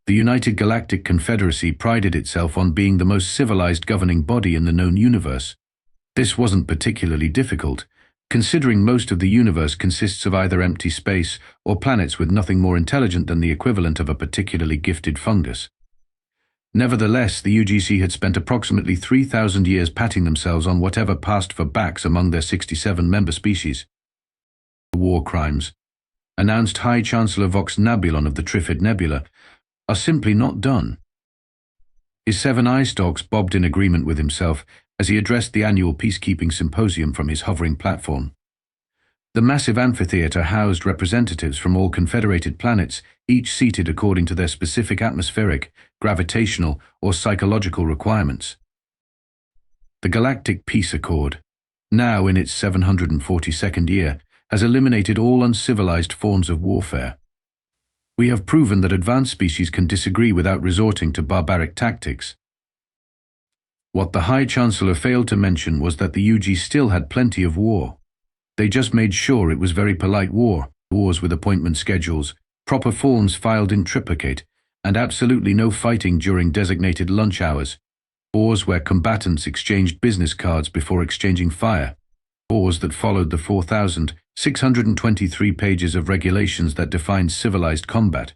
The United Galactic Confederacy prided itself on being the most civilized governing body in the known universe. This wasn't particularly difficult, considering most of the universe consists of either empty space or planets with nothing more intelligent than the equivalent of a particularly gifted fungus. Nevertheless, the UGC had spent approximately 3,000 years patting themselves on whatever passed for backs among their 67 member species. War crimes, announced High Chancellor Vox Nabulon of the Trifid Nebula, are simply not done. His seven eye stalks bobbed in agreement with himself as he addressed the annual peacekeeping symposium from his hovering platform. The massive amphitheater housed representatives from all confederated planets, each seated according to their specific atmospheric, gravitational, or psychological requirements. The Galactic Peace Accord, now in its 742nd year, has eliminated all uncivilized forms of warfare. We have proven that advanced species can disagree without resorting to barbaric tactics. What the High Chancellor failed to mention was that the UG still had plenty of war. They just made sure it was very polite war, wars with appointment schedules, proper forms filed in triplicate, and absolutely no fighting during designated lunch hours. Wars where combatants exchanged business cards before exchanging fire. Wars that followed the 4,623 pages of regulations that defined civilized combat.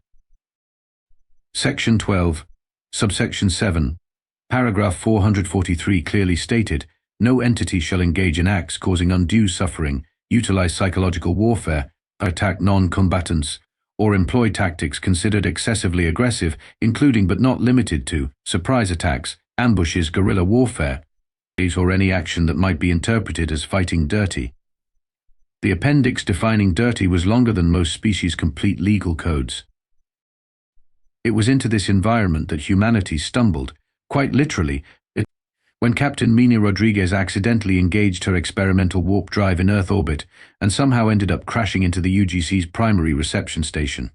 Section 12, subsection 7, paragraph 443 clearly stated, no entity shall engage in acts causing undue suffering, utilize psychological warfare, attack non-combatants, or employ tactics considered excessively aggressive, including but not limited to surprise attacks, ambushes, guerrilla warfare, or any action that might be interpreted as fighting dirty. The appendix defining dirty was longer than most species' complete legal codes. It was into this environment that humanity stumbled, quite literally, when Captain Mina Rodriguez accidentally engaged her experimental warp drive in Earth orbit and somehow ended up crashing into the UGC's primary reception station.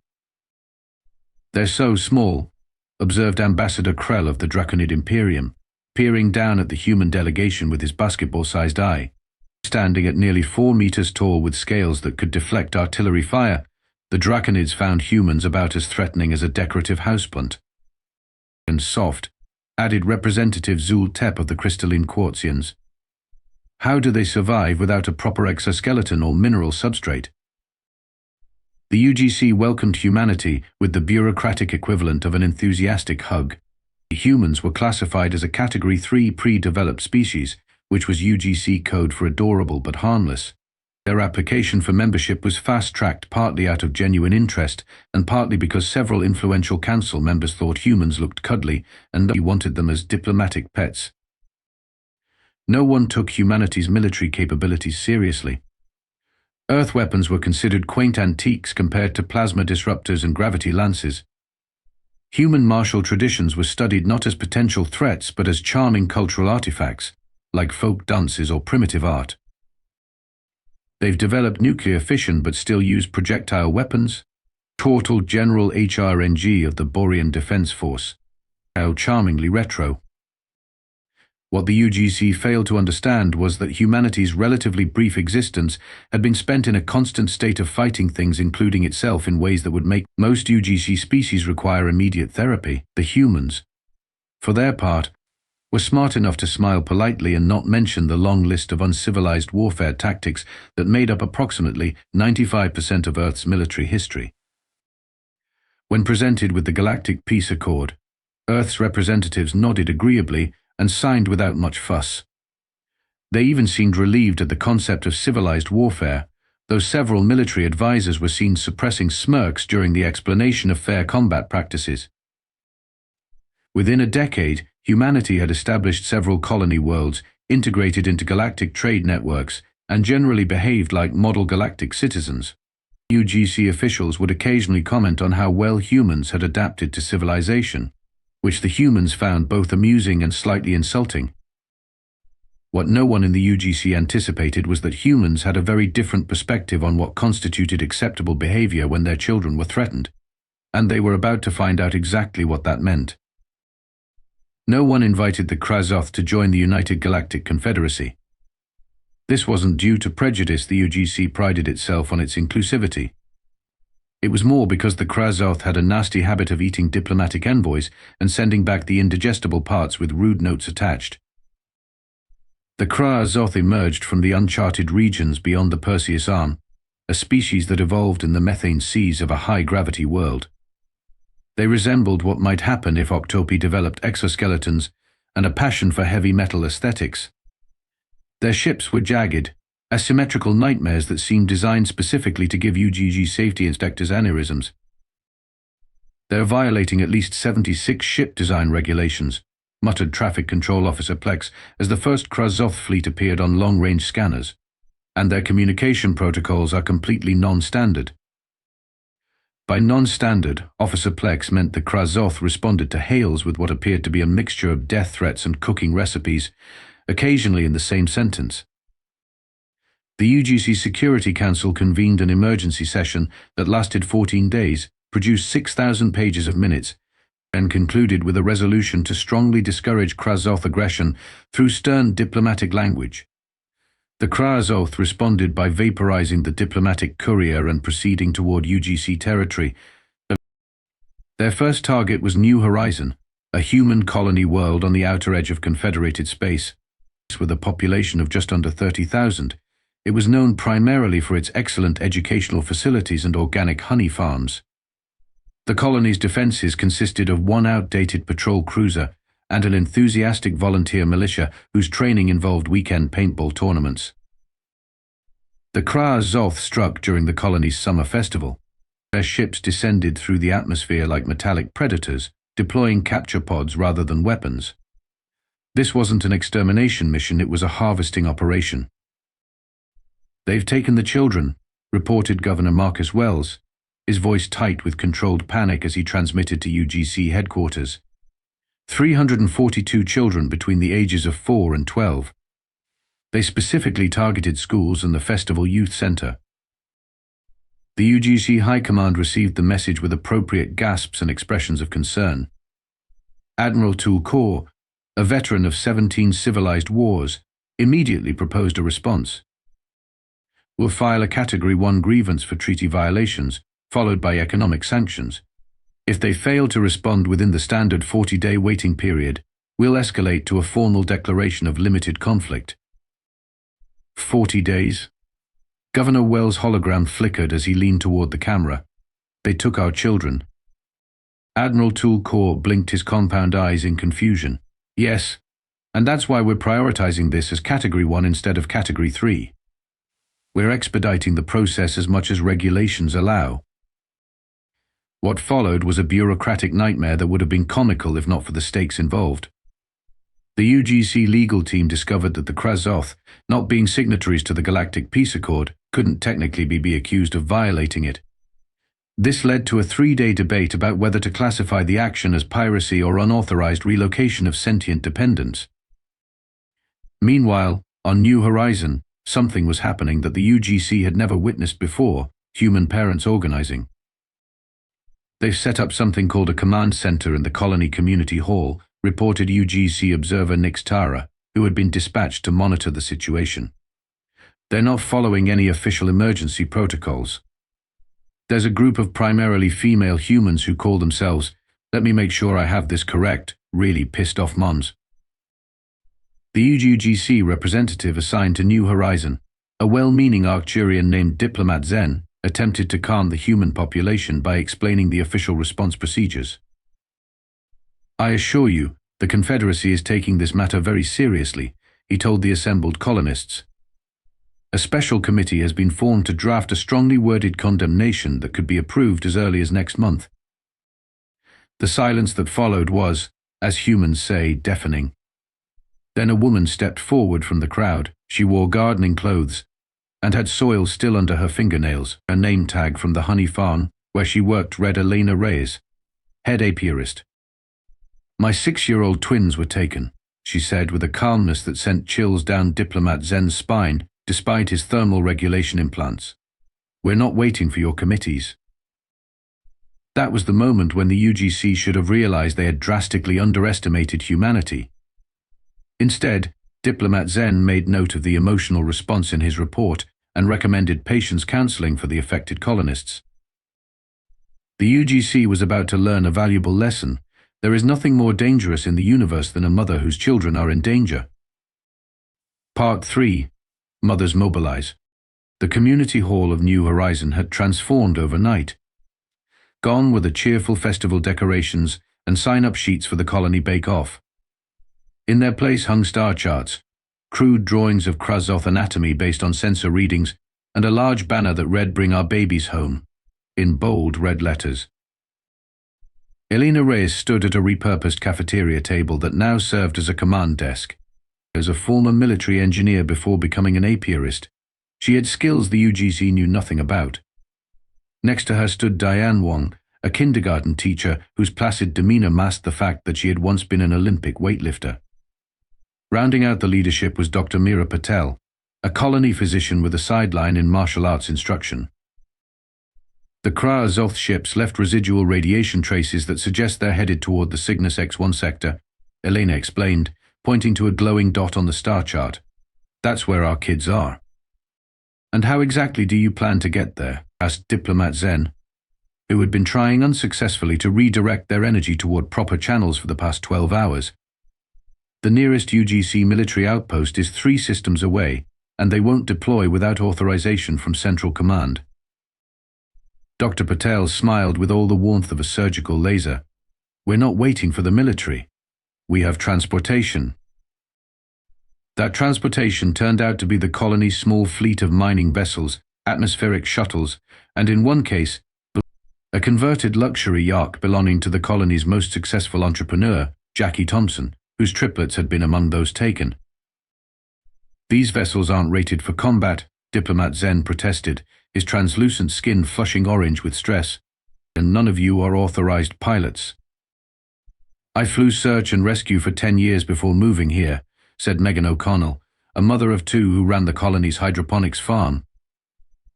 "They're so small," observed Ambassador Krell of the Draconid Imperium, peering down at the human delegation with his basketball-sized eye. Standing at nearly 4 meters tall with scales that could deflect artillery fire, the Draconids found humans about as threatening as a decorative houseplant. And soft, added Representative Zul Tep of the Crystalline Quartzians. How do they survive without a proper exoskeleton or mineral substrate? The UGC welcomed humanity with the bureaucratic equivalent of an enthusiastic hug. Humans were classified as a Category 3 pre-developed species, which was UGC code for adorable but harmless. Their application for membership was fast-tracked partly out of genuine interest and partly because several influential council members thought humans looked cuddly and they wanted them as diplomatic pets. No one took humanity's military capabilities seriously. Earth weapons were considered quaint antiques compared to plasma disruptors and gravity lances. Human martial traditions were studied not as potential threats but as charming cultural artifacts, like folk dances or primitive art. They've developed nuclear fission but still use projectile weapons. Tortal General HRNG of the Borean Defense Force. How charmingly retro. What the UGC failed to understand was that humanity's relatively brief existence had been spent in a constant state of fighting things, including itself, in ways that would make most UGC species require immediate therapy. The humans, for their part, were smart enough to smile politely and not mention the long list of uncivilized warfare tactics that made up approximately 95% of Earth's military history. When presented with the Galactic Peace Accord, Earth's representatives nodded agreeably and signed without much fuss. They even seemed relieved at the concept of civilized warfare, though several military advisors were seen suppressing smirks during the explanation of fair combat practices. Within a decade, humanity had established several colony worlds, integrated into galactic trade networks, and generally behaved like model galactic citizens. UGC officials would occasionally comment on how well humans had adapted to civilization, which the humans found both amusing and slightly insulting. What no one in the UGC anticipated was that humans had a very different perspective on what constituted acceptable behavior when their children were threatened, and they were about to find out exactly what that meant. No one invited the Kra'zoth to join the United Galactic Confederacy. This wasn't due to prejudice. The UGC prided itself on its inclusivity. It was more because the Kra'zoth had a nasty habit of eating diplomatic envoys and sending back the indigestible parts with rude notes attached. The Kra'zoth emerged from the uncharted regions beyond the Perseus Arm, a species that evolved in the methane seas of a high-gravity world. They resembled what might happen if octopi developed exoskeletons and a passion for heavy metal aesthetics. Their ships were jagged, asymmetrical nightmares that seemed designed specifically to give UGG safety inspectors aneurysms. They're violating at least 76 ship design regulations, muttered Traffic Control Officer Plex as the first Kra'zoth fleet appeared on long-range scanners. And their communication protocols are completely non-standard. By non-standard, Officer Plex meant the Kra'zoth responded to hails with what appeared to be a mixture of death threats and cooking recipes, occasionally in the same sentence. The UGC Security Council convened an emergency session that lasted 14 days, produced 6,000 pages of minutes, and concluded with a resolution to strongly discourage Kra'zoth aggression through stern diplomatic language. The Kra'zoth responded by vaporizing the diplomatic courier and proceeding toward UGC territory. Their first target was New Horizon, a human colony world on the outer edge of Confederated space. With a population of just under 30,000, it was known primarily for its excellent educational facilities and organic honey farms. The colony's defenses consisted of one outdated patrol cruiser and an enthusiastic volunteer militia whose training involved weekend paintball tournaments. The Kra'zoth struck during the colony's summer festival. Their ships descended through the atmosphere like metallic predators, deploying capture pods rather than weapons. This wasn't an extermination mission, it was a harvesting operation. "They've taken the children," reported Governor Marcus Wells, his voice tight with controlled panic as he transmitted to UGC headquarters. 342 children between the ages of 4 and 12. They specifically targeted schools and the Festival Youth Center. The UGC High Command received the message with appropriate gasps and expressions of concern. Admiral Tulkor, a veteran of 17 civilized wars, immediately proposed a response. "We'll file a Category 1 grievance for treaty violations, followed by economic sanctions. If they fail to respond within the standard 40-day waiting period, we'll escalate to a formal declaration of limited conflict." 40 days? Governor Wells' hologram flickered as he leaned toward the camera. "They took our children." Admiral Tulkor blinked his compound eyes in confusion. "Yes, and that's why we're prioritizing this as Category 1 instead of Category 3. We're expediting the process as much as regulations allow." What followed was a bureaucratic nightmare that would have been comical if not for the stakes involved. The UGC legal team discovered that the Kra'zoth, not being signatories to the Galactic Peace Accord, couldn't technically be accused of violating it. This led to a 3-day debate about whether to classify the action as piracy or unauthorized relocation of sentient dependents. Meanwhile, on New Horizon, something was happening that the UGC had never witnessed before: human parents organizing. "They've set up something called a command center in the Colony Community Hall," reported UGC observer Nix Tara, who had been dispatched to monitor the situation. "They're not following any official emergency protocols. There's a group of primarily female humans who call themselves, let me make sure I have this correct, really pissed off moms." The UGC representative assigned to New Horizon, a well-meaning Arcturian named Diplomat Zen, attempted to calm the human population by explaining the official response procedures. "I assure you, the Confederacy is taking this matter very seriously," he told the assembled colonists. "A special committee has been formed to draft a strongly worded condemnation that could be approved as early as next month." The silence that followed was, as humans say, deafening. Then a woman stepped forward from the crowd. She wore gardening clothes and had soil still under her fingernails. Her name tag from the honey farm where she worked read Elena Reyes, head apiarist. "My 6-year-old twins were taken," she said with a calmness that sent chills down Diplomat Zen's spine despite his thermal regulation implants. "We're not waiting for your committees." That was the moment when the UGC should have realized they had drastically underestimated humanity. Instead, Diplomat Zen made note of the emotional response in his report and recommended patience counseling for the affected colonists. The UGC was about to learn a valuable lesson. There is nothing more dangerous in the universe than a mother whose children are in danger. Part 3. Mothers Mobilize. The community hall of New Horizon had transformed overnight. Gone were the cheerful festival decorations and sign-up sheets for the colony bake-off. In their place hung star charts, crude drawings of Kra'zoth anatomy based on sensor readings, and a large banner that read "Bring our babies home," in bold red letters. Elena Reyes stood at a repurposed cafeteria table that now served as a command desk. As a former military engineer before becoming an apiarist, she had skills the UGC knew nothing about. Next to her stood Diane Wong, a kindergarten teacher whose placid demeanor masked the fact that she had once been an Olympic weightlifter. Rounding out the leadership was Dr. Meera Patel, a colony physician with a sideline in martial arts instruction. The Kra'zoth ships left residual radiation traces that suggest they're headed toward the Cygnus X1 sector, Elena explained, pointing to a glowing dot on the star chart. That's where our kids are. And how exactly do you plan to get there? Asked Diplomat Zen, who had been trying unsuccessfully to redirect their energy toward proper channels for the past 12 hours. The nearest UGC military outpost is 3 systems away, and they won't deploy without authorization from Central Command. Dr. Patel smiled with all the warmth of a surgical laser. We're not waiting for the military. We have transportation. That transportation turned out to be the colony's small fleet of mining vessels, atmospheric shuttles, and in one case, a converted luxury yacht belonging to the colony's most successful entrepreneur, Jackie Thompson, whose triplets had been among those taken. These vessels aren't rated for combat, Diplomat Zen protested, his translucent skin flushing orange with stress, and none of you are authorized pilots. I flew search and rescue for 10 years before moving here, said Megan O'Connell, a mother of 2 who ran the colony's hydroponics farm.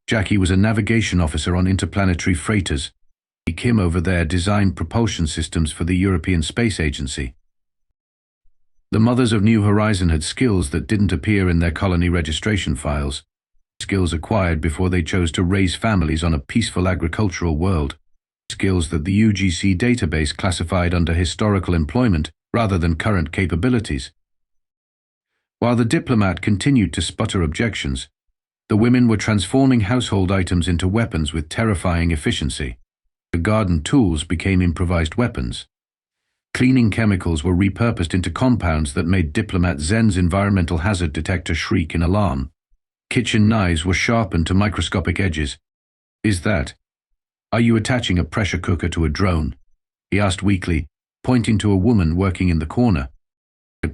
Jackie was a navigation officer on interplanetary freighters. Kim over there designed propulsion systems for the European Space Agency. The mothers of New Horizon had skills that didn't appear in their colony registration files, skills acquired before they chose to raise families on a peaceful agricultural world, skills that the UGC database classified under historical employment rather than current capabilities. While the diplomat continued to sputter objections, the women were transforming household items into weapons with terrifying efficiency. The garden tools became improvised weapons. Cleaning chemicals were repurposed into compounds that made Diplomat Zen's environmental hazard detector shriek in alarm. Kitchen knives were sharpened to microscopic edges. Are you attaching a pressure cooker to a drone? He asked weakly, pointing to a woman working in the corner.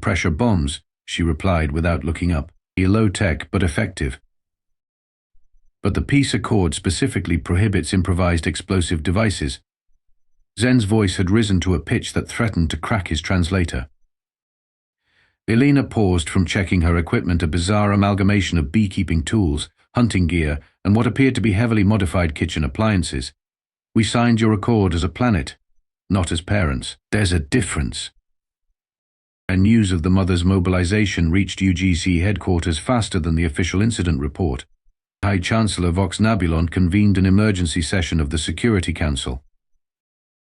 Pressure bombs, she replied without looking up. Low-tech but effective. But the Peace Accord specifically prohibits improvised explosive devices. Zen's voice had risen to a pitch that threatened to crack his translator. Elena paused from checking her equipment, a bizarre amalgamation of beekeeping tools, hunting gear, and what appeared to be heavily modified kitchen appliances. We signed your accord as a planet, not as parents. There's a difference. And news of the mother's mobilization reached UGC headquarters faster than the official incident report. High Chancellor Vox Nabulon convened an emergency session of the Security Council.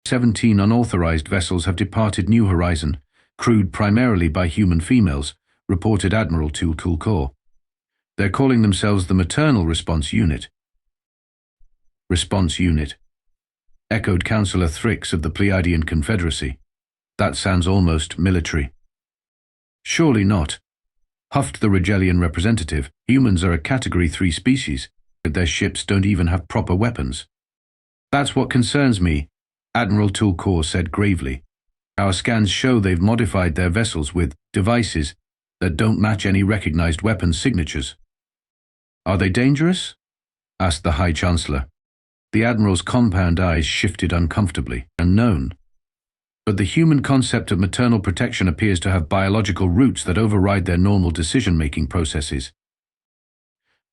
17 unauthorized vessels have departed New Horizon, crewed primarily by human females, reported Admiral Tulkulkor. They're calling themselves the Maternal Response Unit. Response Unit, echoed Councillor Thrix of the Pleiadian Confederacy. That sounds almost military. Surely not, huffed the Regelian representative. Humans are a Category 3 species, but their ships don't even have proper weapons. That's what concerns me, Admiral Tulkor said gravely. Our scans show they've modified their vessels with devices that don't match any recognized weapons signatures. Are they dangerous? Asked the High Chancellor. The Admiral's compound eyes shifted uncomfortably. Unknown. But the human concept of maternal protection appears to have biological roots that override their normal decision-making processes.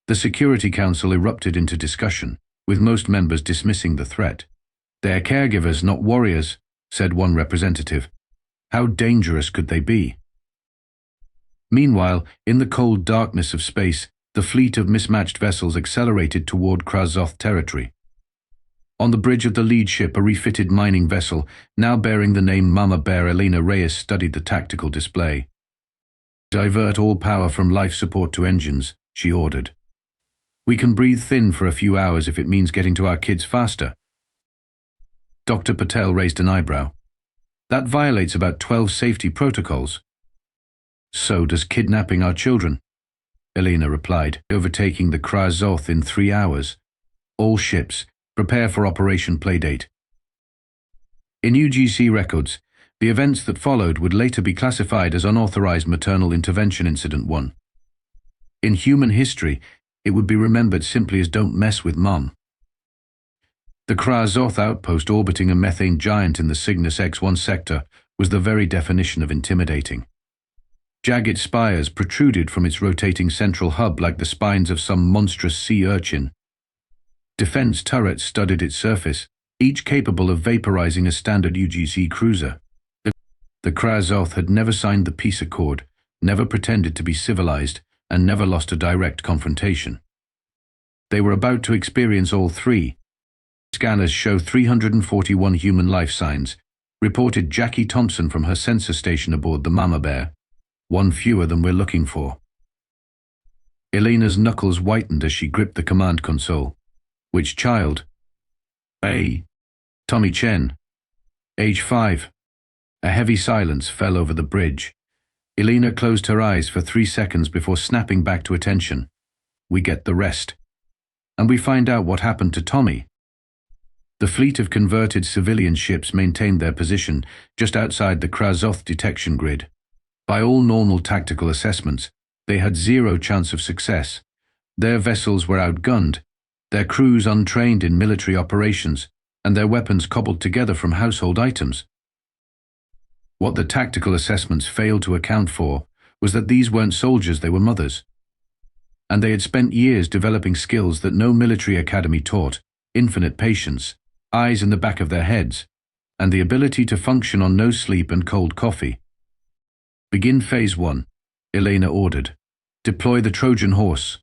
The Security Council erupted into discussion, with most members dismissing the threat. They're caregivers, not warriors, said one representative. How dangerous could they be? Meanwhile, in the cold darkness of space, the fleet of mismatched vessels accelerated toward Kra'zoth territory. On the bridge of the lead ship, a refitted mining vessel, now bearing the name Mama Bear, Elena Reyes studied the tactical display. "Divert all power from life support to engines," she ordered. "We can breathe thin for a few hours if it means getting to our kids faster." Dr. Patel raised an eyebrow. "That violates about 12 safety protocols." "So does kidnapping our children," Elena replied, "overtaking the Kra'zoth in 3 hours. All ships, prepare for Operation Playdate." In UGC records, the events that followed would later be classified as Unauthorized Maternal Intervention Incident 1. In human history, it would be remembered simply as "Don't mess with Mom." The Kra'zoth outpost orbiting a methane giant in the Cygnus X1 sector was the very definition of intimidating. Jagged spires protruded from its rotating central hub like the spines of some monstrous sea urchin. Defense turrets studded its surface, each capable of vaporizing a standard UGC cruiser. The Kra'zoth had never signed the peace accord, never pretended to be civilized, and never lost a direct confrontation. They were about to experience all three. Scanners show 341 human life signs, reported Jackie Thompson from her sensor station aboard the Mama Bear. One fewer than we're looking for. Elena's knuckles whitened as she gripped the command console. "Which child?" "A. Tommy Chen. Age 5. A heavy silence fell over the bridge. Elena closed her eyes for 3 seconds before snapping back to attention. "We get the rest. And we find out what happened to Tommy." The fleet of converted civilian ships maintained their position just outside the Kra'zoth detection grid. By all normal tactical assessments, they had 0 chance of success. Their vessels were outgunned, their crews untrained in military operations, and their weapons cobbled together from household items. What the tactical assessments failed to account for was that these weren't soldiers, they were mothers. And they had spent years developing skills that no military academy taught: infinite patience, eyes in the back of their heads, and the ability to function on no sleep and cold coffee. "Begin Phase 1, Elena ordered. "Deploy the Trojan horse."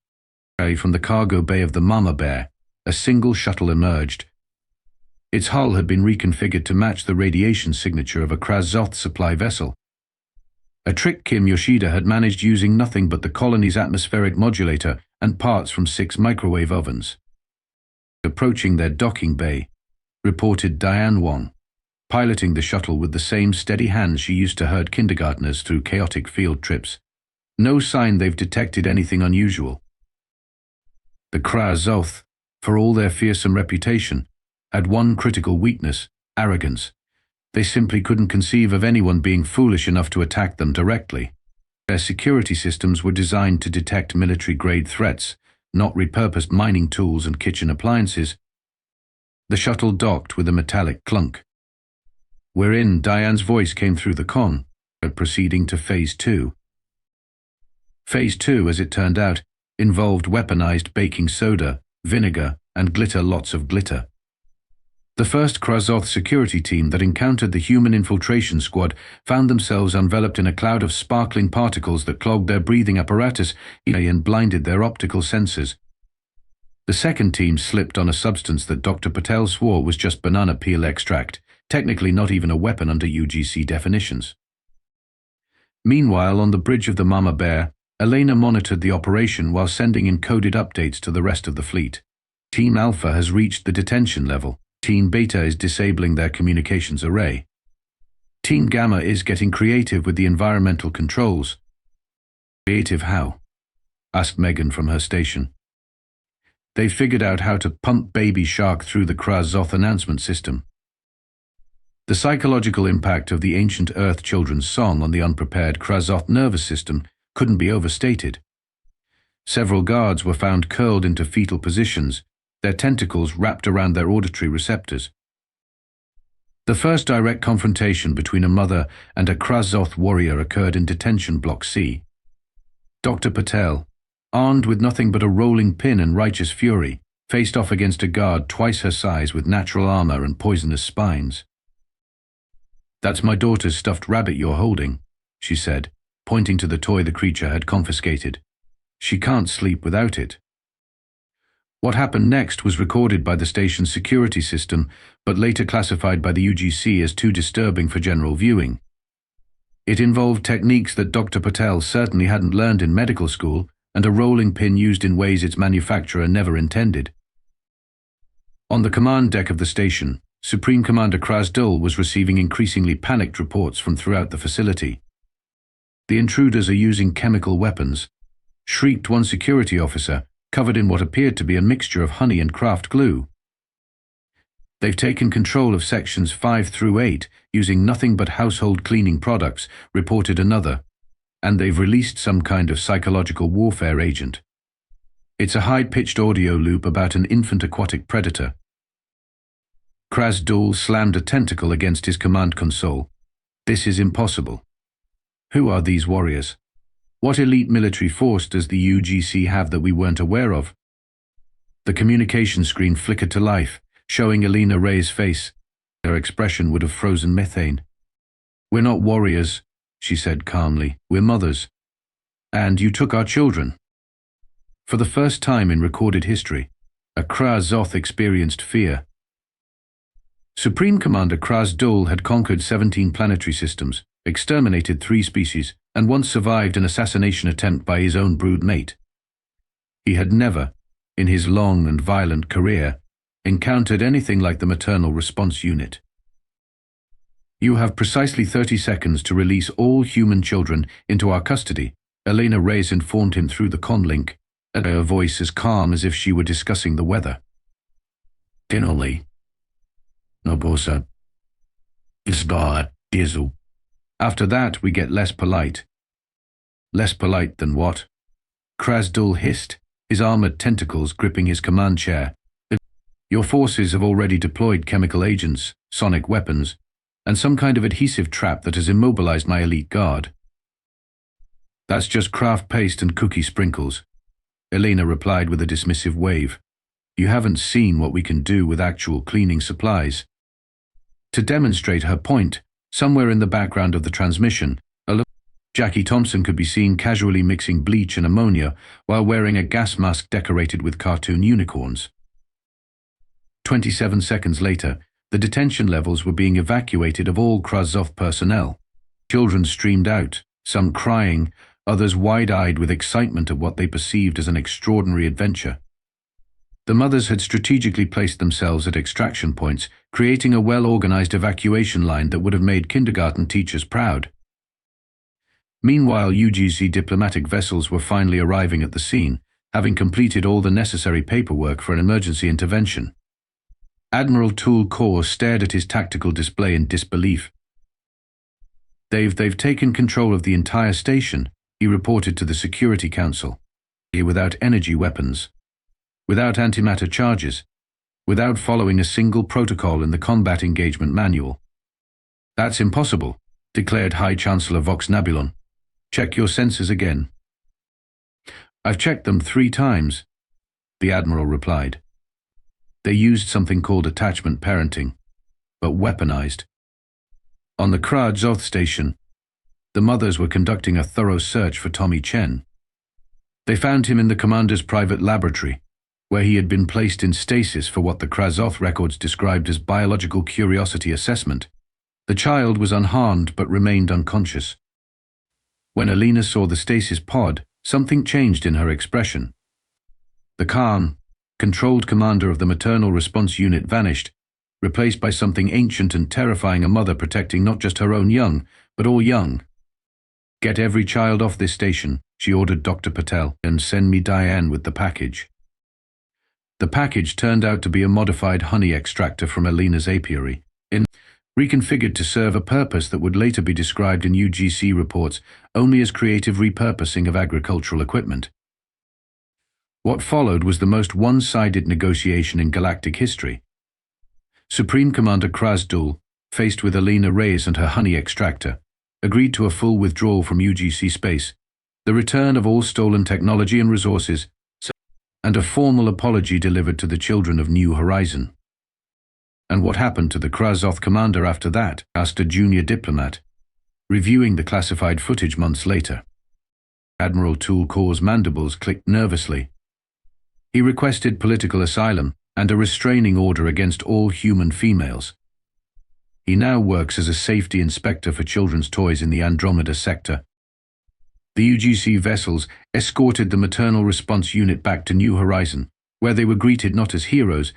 From the cargo bay of the Mama Bear, a single shuttle emerged. Its hull had been reconfigured to match the radiation signature of a Kra'zoth supply vessel. A trick Kim Yoshida had managed using nothing but the colony's atmospheric modulator and parts from 6 microwave ovens. Approaching their docking bay, reported Diane Wong, piloting the shuttle with the same steady hands she used to herd kindergartners through chaotic field trips. "No sign they've detected anything unusual." The Kra'zoth, for all their fearsome reputation, had one critical weakness: arrogance. They simply couldn't conceive of anyone being foolish enough to attack them directly. Their security systems were designed to detect military-grade threats, not repurposed mining tools and kitchen appliances. The shuttle docked with a metallic clunk. "We're in," Diane's voice came through the con, proceeding to Phase 2. Phase 2, as it turned out, involved weaponized baking soda, vinegar, and lots of glitter. The first Kra'zoth security team that encountered the human infiltration squad found themselves enveloped in a cloud of sparkling particles that clogged their breathing apparatus and blinded their optical sensors. The second team slipped on a substance that Dr. Patel swore was just banana peel extract, technically not even a weapon under UGC definitions. Meanwhile, on the bridge of the Mama Bear, Elena monitored the operation while sending encoded updates to the rest of the fleet. Team Alpha has reached the detention level. Team Beta is disabling their communications array. Team Gamma is getting creative with the environmental controls. "Creative how?" asked Megan from her station. "They figured out how to pump Baby Shark through the Kra'zoth announcement system." The psychological impact of the ancient Earth children's song on the unprepared Kra'zoth nervous system couldn't be overstated. Several guards were found curled into fetal positions, their tentacles wrapped around their auditory receptors. The first direct confrontation between a mother and a Kra'zoth warrior occurred in Detention Block C. Dr. Patel, armed with nothing but a rolling pin and righteous fury, faced off against a guard twice her size with natural armor and poisonous spines. "That's my daughter's stuffed rabbit you're holding," she said, pointing to the toy the creature had confiscated. "She can't sleep without it." What happened next was recorded by the station's security system, but later classified by the UGC as too disturbing for general viewing. It involved techniques that Dr. Patel certainly hadn't learned in medical school, and a rolling pin used in ways its manufacturer never intended. On the command deck of the station, Supreme Commander Kra'zoth was receiving increasingly panicked reports from throughout the facility. "The intruders are using chemical weapons," shrieked one security officer, covered in what appeared to be a mixture of honey and craft glue. "They've taken control of sections 5 through 8 using nothing but household cleaning products," reported another, "and they've released some kind of psychological warfare agent. It's a high-pitched audio loop about an infant aquatic predator." Kra'zoth slammed a tentacle against his command console. "This is impossible. Who are these warriors? What elite military force does the UGC have that we weren't aware of?" The communication screen flickered to life, showing Elena Ray's face. Her expression would have frozen methane. "We're not warriors," she said calmly. "We're mothers. And you took our children." For the first time in recorded history, a Kra'zoth experienced fear. Supreme Commander Kra'zoth had conquered 17 planetary systems, exterminated 3 species, and once survived an assassination attempt by his own brood mate. He had never, in his long and violent career, encountered anything like the maternal response unit. "You have precisely 30 seconds to release all human children into our custody," Elena Reyes informed him through the conlink, her voice as calm as if she were discussing the weather. "Dinoli. Nobosa. Isbar. Dizu." After that, we get less polite. "Less polite than what?" Kra'zoth hissed, his armored tentacles gripping his command chair. "Your forces have already deployed chemical agents, sonic weapons, and some kind of adhesive trap that has immobilized my elite guard." "That's just craft paste and cookie sprinkles," Elena replied with a dismissive wave. "You haven't seen what we can do with actual cleaning supplies." To demonstrate her point, somewhere in the background of the transmission, Jackie Thompson could be seen casually mixing bleach and ammonia while wearing a gas mask decorated with cartoon unicorns. 27 seconds later, the detention levels were being evacuated of all Kra'zoth personnel. Children streamed out, some crying, others wide-eyed with excitement at what they perceived as an extraordinary adventure. The mothers had strategically placed themselves at extraction points, creating a well-organized evacuation line that would have made kindergarten teachers proud. Meanwhile, UGC diplomatic vessels were finally arriving at the scene, having completed all the necessary paperwork for an emergency intervention. Admiral Tool Kaur stared at his tactical display in disbelief. They've taken control of the entire station," he reported to the Security Council. "Without energy weapons, without antimatter charges, without following a single protocol in the combat engagement manual." "That's impossible," declared High Chancellor Vox Nabulon. "Check your sensors again." "I've checked them 3 times, the Admiral replied. "They used something called attachment parenting, but weaponized." On the Kra'zoth station, the mothers were conducting a thorough search for Tommy Chen. They found him in the commander's private laboratory, where he had been placed in stasis for what the Kra'zoth records described as biological curiosity assessment. The child was unharmed but remained unconscious. When Elena saw the stasis pod, something changed in her expression. The calm, controlled commander of the maternal response unit vanished, replaced by something ancient and terrifying, a mother protecting not just her own young, but all young. "Get every child off this station," she ordered Dr. Patel, "and send me Diane with the package." The package turned out to be a modified honey extractor from Elena's apiary, reconfigured to serve a purpose that would later be described in UGC reports only as creative repurposing of agricultural equipment. What followed was the most one-sided negotiation in galactic history. Supreme Commander Kra'zoth, faced with Elena Reyes and her honey extractor, agreed to a full withdrawal from UGC space, the return of all stolen technology and resources, and a formal apology delivered to the children of New Horizon. "And what happened to the Kra'zoth commander after that?" asked a junior diplomat, reviewing the classified footage months later. Admiral Tool Kaur's mandibles clicked nervously. He requested political asylum and a restraining order against all human females. He now works as a safety inspector for children's toys in the Andromeda sector. The UGC vessels escorted the maternal response unit back to New Horizon, where they were greeted not as heroes,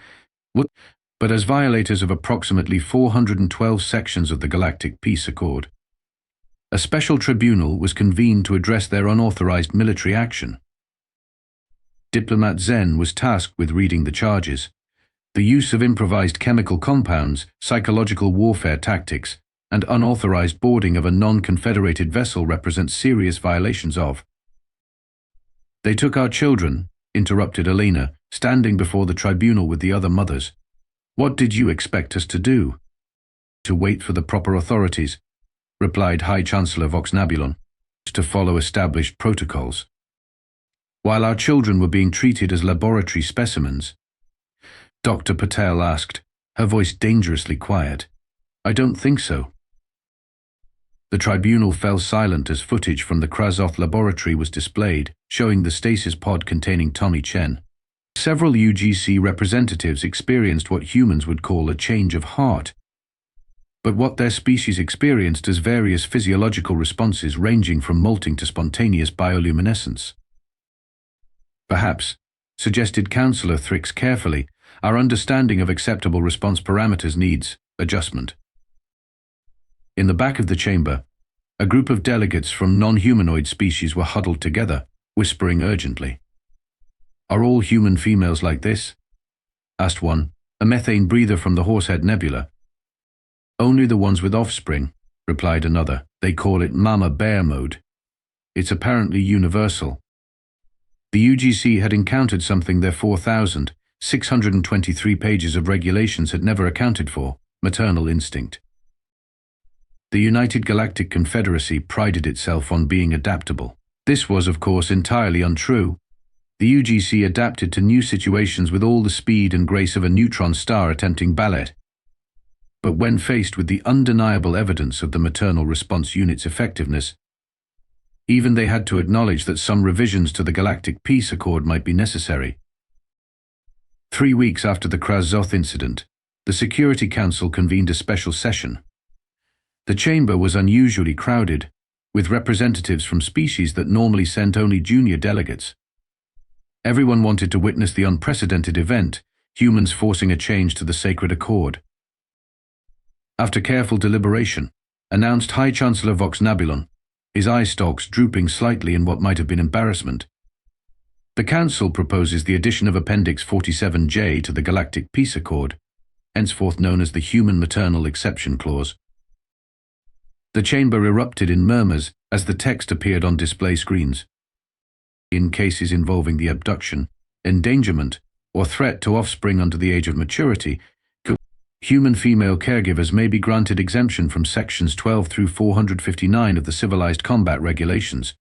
but as violators of approximately 412 sections of the Galactic Peace Accord. A special tribunal was convened to address their unauthorized military action. Diplomat Zen was tasked with reading the charges. The use of improvised chemical compounds, psychological warfare tactics, and unauthorized boarding of a non-confederated vessel represent serious violations of. "They took our children," interrupted Elena, standing before the tribunal with the other mothers. "What did you expect us to do?" "To wait for the proper authorities," replied High Chancellor Vox-Nabulon, "to follow established protocols." "While our children were being treated as laboratory specimens?" Dr. Patel asked, her voice dangerously quiet. "I don't think so." The tribunal fell silent as footage from the Kra'zoth laboratory was displayed, showing the stasis pod containing Tommy Chen. Several UGC representatives experienced what humans would call a change of heart, but what their species experienced as various physiological responses ranging from molting to spontaneous bioluminescence. "Perhaps," suggested Councillor Thrix carefully, "our understanding of acceptable response parameters needs adjustment." In the back of the chamber, a group of delegates from non-humanoid species were huddled together, whispering urgently. "Are all human females like this?" asked one, a methane breather from the Horsehead Nebula. "Only the ones with offspring," replied another. "They call it Mama Bear mode. It's apparently universal." The UGC had encountered something their 4,623 pages of regulations had never accounted for: maternal instinct. The United Galactic Confederacy prided itself on being adaptable. This was, of course, entirely untrue. The UGC adapted to new situations with all the speed and grace of a neutron star attempting ballet. But when faced with the undeniable evidence of the maternal response unit's effectiveness, even they had to acknowledge that some revisions to the Galactic Peace Accord might be necessary. 3 weeks after the Kra'zoth incident, the Security Council convened a special session. The chamber was unusually crowded, with representatives from species that normally sent only junior delegates. Everyone wanted to witness the unprecedented event, humans forcing a change to the sacred accord. After careful deliberation, announced High Chancellor Vox-Nabulon, his eye stalks drooping slightly in what might have been embarrassment, "The Council proposes the addition of Appendix 47J to the Galactic Peace Accord, henceforth known as the Human Maternal Exception Clause." The chamber erupted in murmurs as the text appeared on display screens. "In cases involving the abduction, endangerment, or threat to offspring under the age of maturity, human female caregivers may be granted exemption from Sections 12 through 459 of the Civilized Combat Regulations,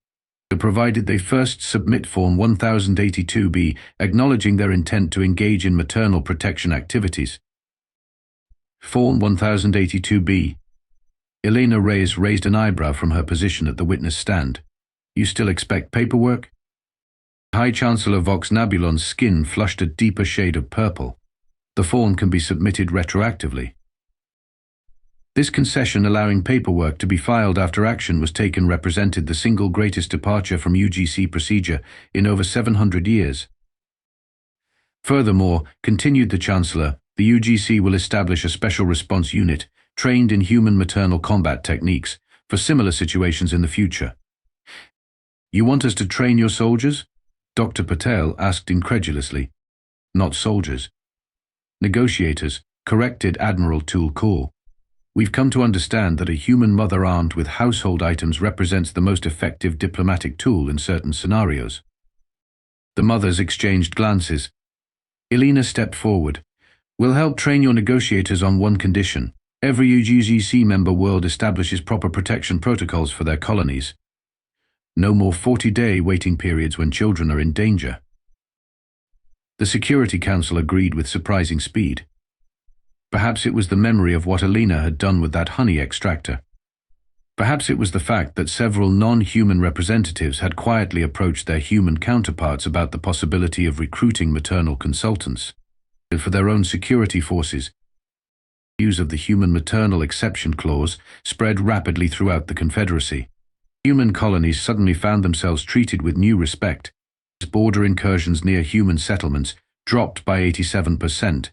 provided they first submit Form 1082B acknowledging their intent to engage in maternal protection activities." Form 1082B. Elena Reyes raised an eyebrow from her position at the witness stand. "You still expect paperwork?" High Chancellor Vox-Nabulon's skin flushed a deeper shade of purple. "The form can be submitted retroactively." This concession allowing paperwork to be filed after action was taken represented the single greatest departure from UGC procedure in over 700 years. Furthermore, continued the Chancellor, the UGC will establish a special response unit trained in human maternal combat techniques for similar situations in the future. "You want us to train your soldiers?" Dr. Patel asked incredulously. "Not soldiers. Negotiators," corrected Admiral Tool Cool. "We've come to understand that a human mother armed with household items represents the most effective diplomatic tool in certain scenarios." The mothers exchanged glances. Elena stepped forward. "We'll help train your negotiators on one condition. Every UGC member world establishes proper protection protocols for their colonies. No more 40-day waiting periods when children are in danger." The Security Council agreed with surprising speed. Perhaps it was the memory of what Elena had done with that honey extractor. Perhaps it was the fact that several non-human representatives had quietly approached their human counterparts about the possibility of recruiting maternal consultants for their own security forces. Use of the human maternal exception clause spread rapidly throughout the Confederacy. Human colonies suddenly found themselves treated with new respect. Border incursions near human settlements dropped by 87%.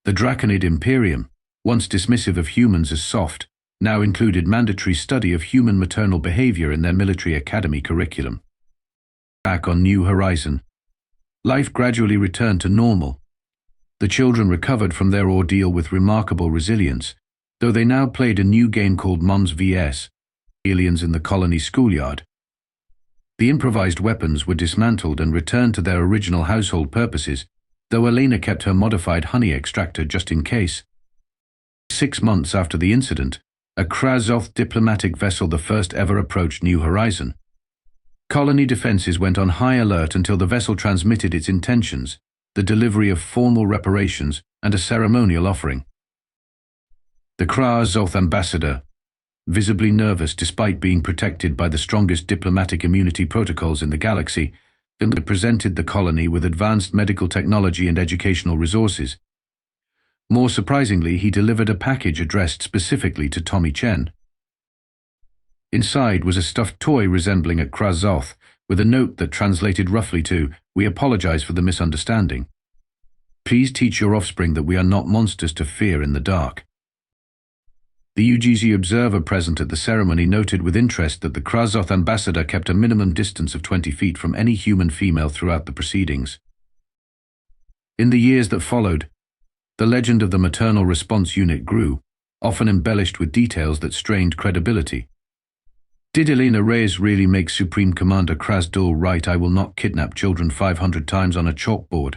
The Draconid Imperium, once dismissive of humans as soft, now included mandatory study of human maternal behavior in their military academy curriculum. Back on New Horizon, life gradually returned to normal. The children recovered from their ordeal with remarkable resilience, though they now played a new game called Mums vs. Aliens in the colony schoolyard. The improvised weapons were dismantled and returned to their original household purposes, though Elena kept her modified honey extractor just in case. 6 months after the incident, a Kra'zoth diplomatic vessel, the first ever, approached New Horizon. Colony defenses went on high alert until the vessel transmitted its intentions, the delivery of formal reparations and a ceremonial offering. The Kra'zoth ambassador, visibly nervous despite being protected by the strongest diplomatic immunity protocols in the galaxy, presented the colony with advanced medical technology and educational resources. More surprisingly, he delivered a package addressed specifically to Tommy Chen. Inside was a stuffed toy resembling a Kra'zoth, with a note that translated roughly to, "We apologize for the misunderstanding. Please teach your offspring that we are not monsters to fear in the dark." The UGC observer present at the ceremony noted with interest that the Kra'zoth ambassador kept a minimum distance of 20 feet from any human female throughout the proceedings. In the years that followed, the legend of the maternal response unit grew, often embellished with details that strained credibility. Did Elena Reyes really make Supreme Commander Kra'zoth write "I will not kidnap children" 500 times on a chalkboard?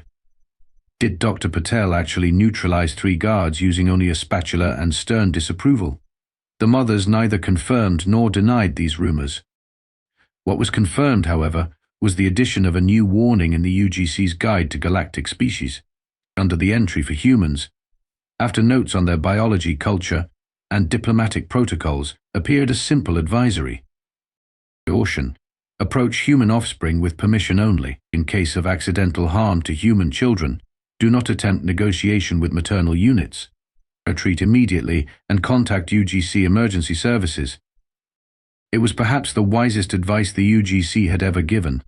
Did Dr. Patel actually neutralize 3 guards using only a spatula and stern disapproval? The mothers neither confirmed nor denied these rumors. What was confirmed, however, was the addition of a new warning in the UGC's Guide to Galactic Species, under the entry for humans. After notes on their biology, culture, and diplomatic protocols appeared a simple advisory. Caution: approach human offspring with permission only. In case of accidental harm to human children, do not attempt negotiation with maternal units. Retreat immediately and contact UGC emergency services. It was perhaps the wisest advice the UGC had ever given.